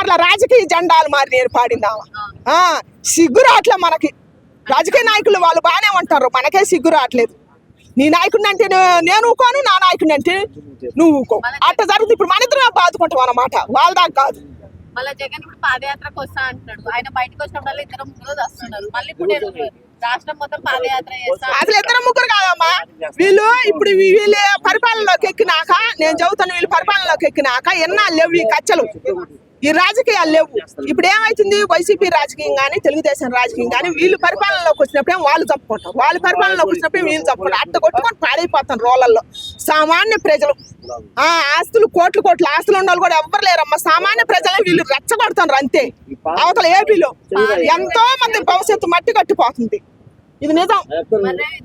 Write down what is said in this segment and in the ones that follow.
మార్ల రాజకీయ జెండాలు మారి నేను పాడిందామా సిగ్గు రావట్లే మనకి. రాజకీయ నాయకులు వాళ్ళు బాగానే ఉంటారు, మనకే సిగ్గు రావట్లేదు. నీ నాయకుడిని అంటే నేను ఊకోను, నా నాయకుడిని అంటే నువ్వు ఊకో. అట్లా జరుగుతుంది. ఇప్పుడు మన ఇద్దరం బాదుకుంటాం అన్నమాట, వాళ్ళ దాకా కాదు. మళ్ళీ జగన్ ఇప్పుడు పాదయాత్రకు వస్తా అంటున్నాడు. ఆయన బయటకు వచ్చినప్పుడు ఇద్దరు ముగ్గురు వస్తున్నారు. మళ్ళీ ఇప్పుడు రాష్ట్రం మొత్తం పాదయాత్ర చేస్తా. అసలు ఇద్దరు ముగ్గురు కాదమ్మా, వీళ్ళు ఇప్పుడు వీళ్ళు పరిపాలనలోకి ఎక్కినాక, నేను చెబుతాను, వీళ్ళు పరిపాలనలోకి ఎక్కినాక ఎన్నాళ్ళు లేవు ఈ కచ్చలు, ఈ రాజకీయాలు లేవు. ఇప్పుడు ఏమైతుంది, వైసీపీ రాజకీయం కానీ తెలుగుదేశం రాజకీయం కానీ వీళ్ళు పరిపాలనలోకి వచ్చినప్పుడే వాళ్ళు చంపుకుంటారు, వాళ్ళు పరిపాలనలోకి వచ్చినప్పుడే వీళ్ళు చంపుకుంటారు. అట్ట కొట్టుకొని పాడైపోతారు రోలల్లో సామాన్య ప్రజలు. ఆస్తులు కోట్లు కోట్ల ఆస్తులు ఉన్న వాళ్ళు కూడా ఎవ్వరు లేరమ్మా, సామాన్య ప్రజలే వీళ్ళు రెచ్చగొడుతున్నారు అంతే. అవతల ఏపీలో ఎంతో మంది భవిష్యత్తు మట్టి కట్టిపోతుంది, ఇది నిజం.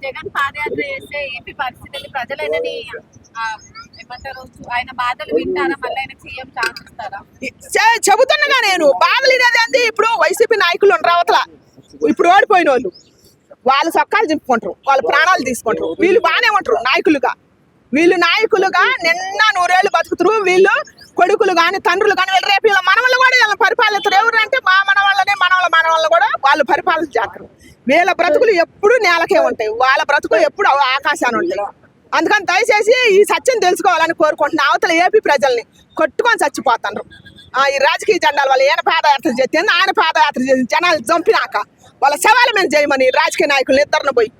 జగన్ పాదయాత్ర చేస్తే ఏపీ పరిస్థితులు ప్రజలైనా ఏమంటారు, ఆయన బాధలు వింటారా? మళ్ళీ ఆయన సీఎం ఛాన్స్ ఇస్తారా? చెబుతున్నగా నేను బాధలు ఇదేది. ఇప్పుడు వైసీపీ నాయకులు ఉండరు అవతల, ఇప్పుడు ఓడిపోయిన వాళ్ళు, వాళ్ళు సొక్కాలు చింపుకుంటారు, వాళ్ళ ప్రాణాలు తీసుకుంటారు. వీళ్ళు బాగానే ఉంటారు నాయకులుగా, వీళ్ళు నాయకులుగా నిన్న 100 ఏళ్ళు బతుకుతారు. వీళ్ళు కొడుకులు కానీ తండ్రులు కానీ వీళ్ళు రేపు వీళ్ళ మనవళ్ళు కూడా వీళ్ళ పరిపాలిస్తారు. ఎవరంటే మా మనవాళ్ళనే మనవాళ్ళు కూడా వాళ్ళు పరిపాలన చేస్తారు. వీళ్ళ బ్రతుకులు ఎప్పుడు నేలకే ఉంటాయి, వాళ్ళ బ్రతుకులు ఎప్పుడు ఆకాశాన్ని ఉంటాయి. అందుకని దయచేసి ఈ సత్యం తెలుసుకోవాలని కోరుకుంటున్నా. అవతల ఏపీ ప్రజల్ని కొట్టుకొని చచ్చిపోతారు ఈ రాజకీయ జెండాల వల్ల. ఈయన పాదయాత్ర చేస్తే ఆయన పాదయాత్ర చేసి జనాలు చంపినాక వాళ్ళ శవాల మీద చేయమని రాజకీయ నాయకులు ఇద్దరిని పోయి